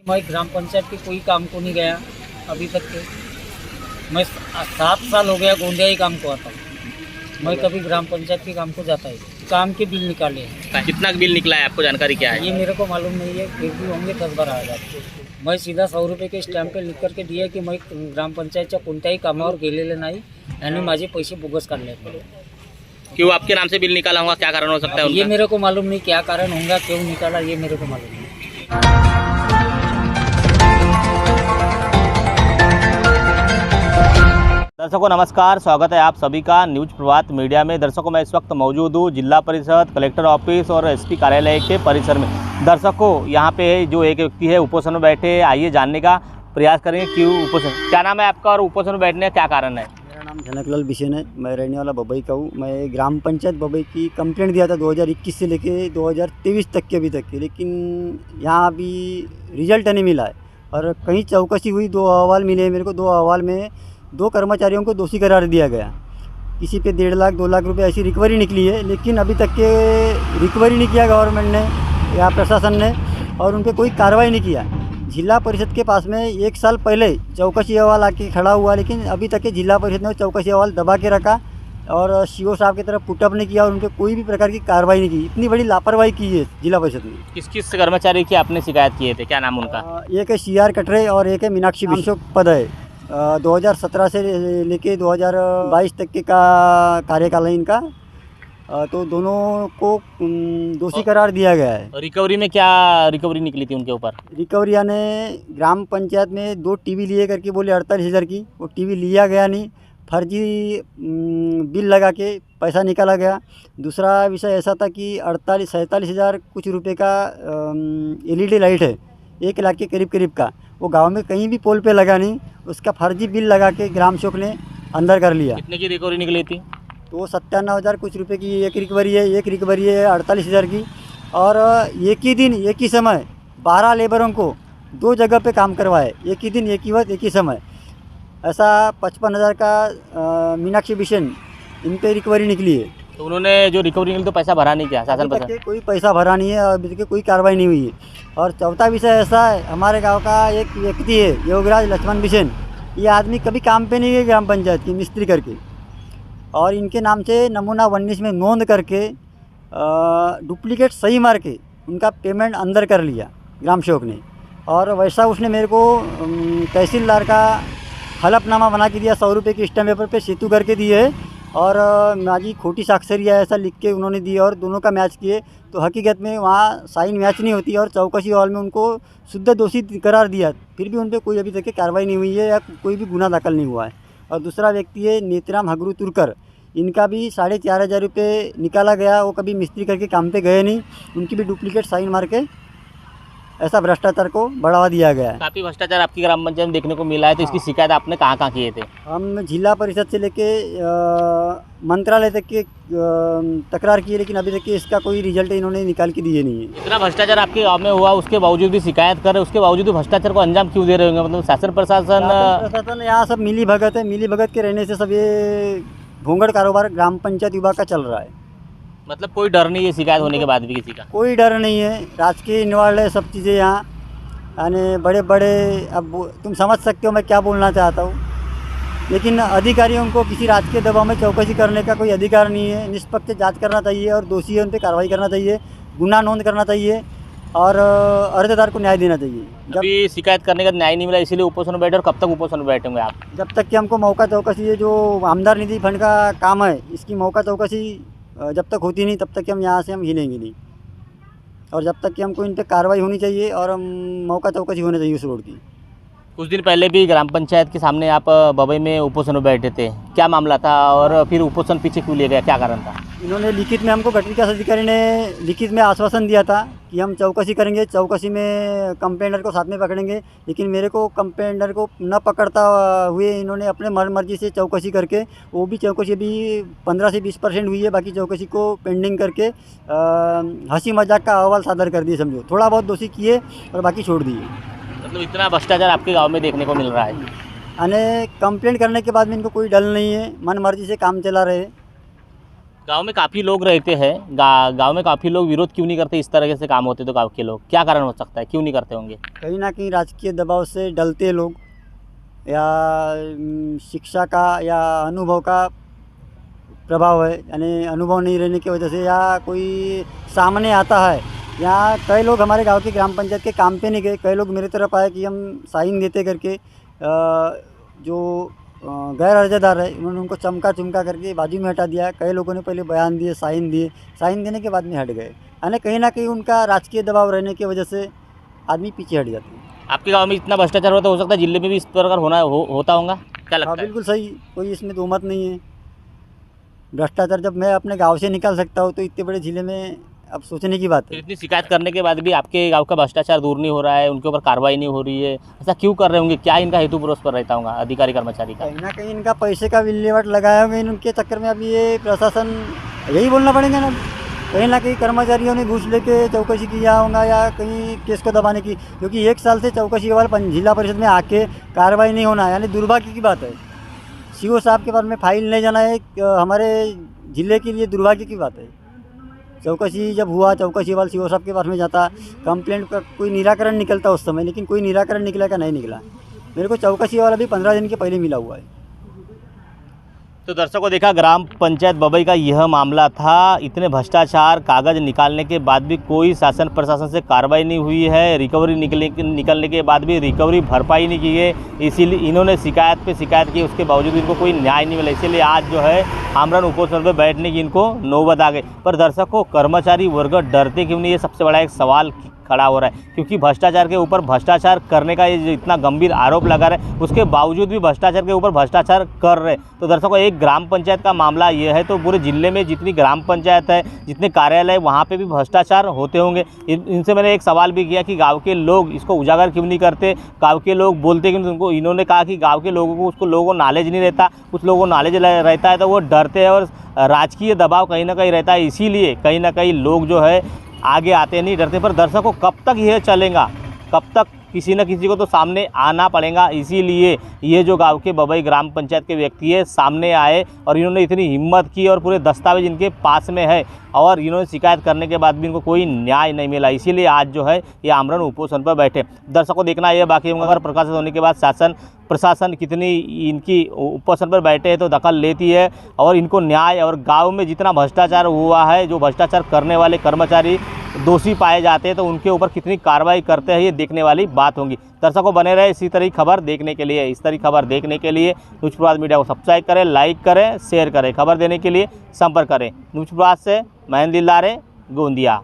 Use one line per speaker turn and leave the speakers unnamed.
मैं ग्राम पंचायत के कोई काम को नहीं गया अभी तक के। मैं 7 साल हो गया गोंदिया ही काम को आता हूँ। मैं कभी ग्राम पंचायत के काम को जाता ही काम के बिल निकाले हैं।
कितना बिल निकला है, आपको जानकारी क्या है?
ये मेरे को मालूम नहीं है, फिर भी होंगे 10-12 हज़ार। मैं सीधा 100 रुपये के स्टॅम्प पे लिख करके दिया की मैं ग्रामपंचायतच्या कोणत्याही कामावर गेलेले नाही आणि माझे पैसे बोगस काढले।
क्यों आपके नाम से बिल निकाला होगा, क्या कारण हो सकता है उनका?
ये मेरे को मालूम नहीं क्या कारण होगा, क्यों निकाला ये मेरे को मालूम नहीं।
दर्शकों नमस्कार, स्वागत है आप सभी का न्यूज प्रभात मीडिया में। दर्शकों मैं इस वक्त मौजूद हूँ जिला परिषद, कलेक्टर ऑफिस और एसपी कार्यालय के परिसर में। दर्शकों यहाँ पे जो एक व्यक्ति है उपोषण में बैठे, आइए जानने का प्रयास करेंगे क्यों उपोषण। क्या नाम है आपका और उपोषण में बैठने का क्या कारण है?
मेरा नाम जनकलाल बिसेन है, मैं रहने वाला बबई का हूँ। मैं ग्राम पंचायत बबई की कंप्लेंट दिया था 2021 से लेके 2023 तक के अभी तक के, लेकिन यहाँ अभी रिजल्ट नहीं मिला है। और कहीं चौकसी हुई, 2 अहवाल मिले मेरे को। 2 अहवाल में 2 कर्मचारियों को दोषी करार दिया गया। किसी पे 1.5 लाख 2 लाख रुपए ऐसी रिकवरी निकली है, लेकिन अभी तक के रिकवरी नहीं किया गवर्नमेंट ने या प्रशासन ने, और उन पर कोई कार्रवाई नहीं किया। जिला परिषद के पास में 1 साल पहले चौकसी अहवाल आके खड़ा हुआ, लेकिन अभी तक के जिला परिषद ने चौकसी अहवाल दबा के रखा और सीओ साहब की तरफ पुटअप नहीं किया और उन पर कोई भी प्रकार की कार्रवाई नहीं की। इतनी बड़ी लापरवाही की है जिला परिषद ने।
किस किस कर्मचारी की आपने शिकायत किए थे, क्या नाम उनका?
एक है CR कटरे और एक है मीनाक्षी विश्व पद है। 2017 से लेके 2022 तक के का कार्यकाल है इनका। तो दोनों को दोषी करार दिया गया है।
रिकवरी में क्या रिकवरी निकली थी उनके ऊपर?
रिकवरी यानी ग्राम पंचायत में 2 टीवी लिए करके बोले 48,000 की, वो टीवी लिया गया नहीं, फर्जी बिल लगा के पैसा निकाला गया। दूसरा विषय ऐसा था कि 47,000 कुछ रुपए का LED लाइट है 1 लाख के करीब का, वो गांव में कहीं भी पोल पे लगा नहीं, उसका फर्जी बिल लगा के ग्राम सेवक ने अंदर कर लिया।
कितने की रिकवरी निकली थी?
तो 97,000 कुछ रुपए की एक रिकवरी है 48,000 की। और एक ही दिन एक ही समय 12 लेबरों को 2 जगह पे काम करवाए, एक ही दिन एक ही वक्त एक ही समय। ऐसा 55,000 का मीनाक्षी बिसेन इन पे रिकवरी निकली है।
तो उन्होंने जो रिकवरी निकली तो पैसा भरा नहीं क्या? शासन पैसा
कोई पैसा भरा नहीं है और अभी तक कोई कार्रवाई नहीं हुई है। और चौथा विषय ऐसा है, हमारे गांव का एक व्यक्ति है योगराज लक्ष्मण बिसेन, ये आदमी कभी काम पे नहीं गए ग्राम पंचायत की मिस्त्री करके, और इनके नाम से नमूना 19 में नोंद करके डुप्लीकेट सही मार के उनका पेमेंट अंदर कर लिया ग्राम सेवक ने। और वैसा उसने मेरे को तहसीलदार का हलफनामा बना के दिया, 100 रुपये की स्टैम्प पेपर पे सेतु करके दिए है, और माझी खोटी साक्षरी है ऐसा लिख के उन्होंने दी और दोनों का मैच किए। तो हकीकत में वहाँ साइन मैच नहीं होती और चौकसी हॉल में उनको शुद्ध दोषी करार दिया, फिर भी उन पर कोई अभी तक की कार्रवाई नहीं हुई है या कोई भी गुना दाखिल नहीं हुआ है। और दूसरा व्यक्ति है नेतराम हगरू तुरकर, इनका भी 4,500 रुपये निकाला गया, वो कभी मिस्त्री करके काम पे गए नहीं, उनकी भी डुप्लीकेट साइन मार के ऐसा भ्रष्टाचार को बढ़ावा दिया गया है।
काफ़ी भ्रष्टाचार आपकी ग्राम पंचायत में देखने को मिला है, तो इसकी शिकायत आपने कहाँ किए थे?
हम जिला परिषद से लेके मंत्रालय तक के तकरार किए, लेकिन अभी तक इसका कोई रिजल्ट इन्होंने निकाल के दिए नहीं है।
इतना भ्रष्टाचार आपके गाँव में हुआ, उसके बावजूद भी शिकायत कर रहे, उसके बावजूद भी भ्रष्टाचार को अंजाम क्यों दे रहे होंगे? मतलब शासन प्रशासन
यहाँ सब मिली भगत है, मिली भगत के रहने से सब ये भोंगड़ कारोबार ग्राम पंचायत विभाग का चल रहा है।
मतलब कोई डर नहीं है शिकायत होने के बाद भी किसी का?
कोई डर नहीं है, राजकीय इन्वॉल्व है सब चीज़ें यहाँ, यानी बड़े बड़े, अब तुम समझ सकते हो मैं क्या बोलना चाहता हूँ। लेकिन अधिकारियों को किसी राजकीय दबाव में चौकसी करने का कोई अधिकार नहीं है। निष्पक्ष जांच करना चाहिए और दोषी है उन पर कार्रवाई करना चाहिए, गुना नोंद करना चाहिए और अर्जदार को न्याय देना चाहिए।
अभी शिकायत करने का न्याय नहीं मिला, इसीलिए उपोषण में बैठे। और कब तक उपोषण में बैठेंगे आप?
जब तक कि हमको मौका चौकसी, ये जो आमदार निधि फंड का काम है, इसकी मौका चौकसी जब तक होती नहीं तब तक कि हम यहाँ से हम हिलेंगे नहीं, और जब तक कि हमको इन पर कार्रवाई होनी चाहिए और हम मौका चौकसी होनी चाहिए उस रोड की।
कुछ दिन पहले भी ग्राम पंचायत के सामने आप बबई में उपोषण में बैठे थे, क्या मामला था और फिर उपोषण पीछे क्यों लिया गया, क्या कारण था?
इन्होंने लिखित में हमको गठित विकास अधिकारी ने लिखित में आश्वासन दिया था कि हम चौकसी करेंगे, चौकसी में कंप्लेंटर को साथ में पकड़ेंगे, लेकिन मेरे को कंप्लेंटर को न पकड़ता हुए इन्होंने अपने मर्जी से चौकसी करके, वो भी चौकसी भी 15 से 20% हुई है, बाकी चौकसी को पेंडिंग करके हंसी मजाक का अहवाल सादर कर दिए, समझो थोड़ा बहुत दोषी किए और बाकी छोड़ दिए।
मतलब इतना भ्रष्टाचार आपके गांव में देखने को मिल रहा है?
यानी कंप्लेंट करने के बाद में इनको कोई डर नहीं है, मन मर्जी से काम चला रहे।
गांव में काफ़ी लोग रहते हैं, गांव में काफ़ी लोग विरोध क्यों नहीं करते? इस तरह से काम होते तो गांव के लोग क्या कारण हो सकता है, क्यों नहीं करते होंगे?
कहीं ना कहीं राजकीय दबाव से डलते लोग, या शिक्षा का या अनुभव का प्रभाव है, यानी अनुभव नहीं रहने की वजह से, या कोई सामने आता है। यहाँ कई लोग हमारे गांव की ग्राम पंचायत के काम पे नहीं गए, कई लोग मेरे तरफ आए कि हम साइन देते करके जो गैर अर्जदार है उन्होंने उनको चमका करके बाजू में हटा दिया। कई लोगों ने पहले बयान दिए, साइन देने के बाद में हट गए, यानी कहीं ना कहीं उनका राजकीय दबाव रहने की वजह से आदमी पीछे हट जाते हैं।
आपके गांव में इतना भ्रष्टाचार होता, हो सकता है जिले में भी इस प्रकार होता होगा, क्या लगता
हाँ,
है?
बिल्कुल सही, कोई इसमें दो मत नहीं है। भ्रष्टाचार जब मैं अपने गांव से निकाल सकता हूँ तो इतने बड़े जिले में अब सोचने की बात है।
इतनी शिकायत करने के बाद भी आपके गांव का भ्रष्टाचार दूर नहीं हो रहा है, उनके ऊपर कार्रवाई नहीं हो रही है, ऐसा क्यों कर रहे होंगे? क्या इनका हेतु पुरुष पर रहता होगा अधिकारी कर्मचारी का?
कहीं ना कहीं इनका पैसे का विल्हेवाट लगाया हुआ है, उनके चक्कर में अभी ये प्रशासन, यही बोलना पड़ेगा ना, कहीं ना कहीं कर्मचारियों ने घूस लेके चौकसी किया होगा या कहीं केस को दबाने की, क्योंकि 1 साल से चौकसी वाला जिला परिषद में आके कार्रवाई नहीं होना, यानी दुर्भाग्य की बात है। सीओ साहब के पास में फाइल नहीं जाना है हमारे जिले के लिए दुर्भाग्य की बात है। चौकसी जब हुआ, चौकसी वाला सीओ साहब के पास में जाता, कंप्लेंट का कोई निराकरण निकलता उस समय, लेकिन कोई निराकरण निकला का नहीं निकला। मेरे को चौकसी वाला भी 15 दिन के पहले मिला हुआ है।
तो दर्शकों, देखा ग्राम पंचायत बबई का यह मामला था। इतने भ्रष्टाचार, कागज निकालने के बाद भी कोई शासन प्रशासन से कार्रवाई नहीं हुई है, रिकवरी निकलने के बाद भी रिकवरी भरपाई नहीं की है, इसीलिए इन्होंने शिकायत पे शिकायत की, उसके बावजूद इनको कोई न्याय नहीं मिला। इसीलिए आज जो है आमरण उपोषण पर बैठने की इनको नौबत आ गई। पर दर्शकों, कर्मचारी वर्ग डरते क्यों नहीं, ये सबसे बड़ा एक सवाल खड़ा हो रहा है, क्योंकि भ्रष्टाचार के ऊपर भ्रष्टाचार करने का ये जो इतना गंभीर आरोप लगा रहे हैं, उसके बावजूद भी भ्रष्टाचार के ऊपर भ्रष्टाचार कर रहे हैं। तो दर्शकों, एक ग्राम पंचायत का मामला ये है, तो पूरे जिले में जितनी ग्राम पंचायत है, जितने कार्यालय, वहाँ पे भी भ्रष्टाचार होते होंगे। इनसे मैंने एक सवाल भी किया कि गाँव के लोग इसको उजागर क्यों नहीं करते, गाँव के लोग बोलते क्यों नहीं। उनको इन्होंने कहा कि गाँव के लोगों को लोगों को नॉलेज नहीं रहता, कुछ लोगों को नॉलेज रहता है तो वो डरते हैं, और राजकीय दबाव कहीं ना कहीं रहता है, इसीलिए कहीं ना कहीं लोग जो है आगे आते नहीं, डरते। पर दर्शकों, कब तक यह चलेगा? कब तक किसी न किसी को तो सामने आना पड़ेगा। इसीलिए ये जो गांव के बबई ग्राम पंचायत के व्यक्ति है सामने आए, और इन्होंने इतनी हिम्मत की, और पूरे दस्तावेज इनके पास में है, और इन्होंने शिकायत करने के बाद भी इनको कोई न्याय नहीं मिला। इसीलिए आज जो है ये आमरण उपोषण पर बैठे। दर्शकों, देखना ये बाकी होगा, अगर प्रकाशित होने के बाद शासन प्रशासन कितनी इनकी उपोषण पर बैठे हैं तो दखल लेती है, और इनको न्याय, और गांव में जितना भ्रष्टाचार हुआ है, जो भ्रष्टाचार करने वाले कर्मचारी दोषी पाए जाते हैं तो उनके ऊपर कितनी कार्रवाई करते हैं, ये देखने वाली बात होगी। दर्शकों, बने रहे इसी तरह खबर देखने के लिए। इस तरह खबर देखने के लिए न्यूज़ प्रभात मीडिया को सब्सक्राइब करें, लाइक करें, शेयर करें। खबर देने के लिए संपर्क करें। न्यूज़ प्रभात से महेंद्र दिलदारे, गोंदिया।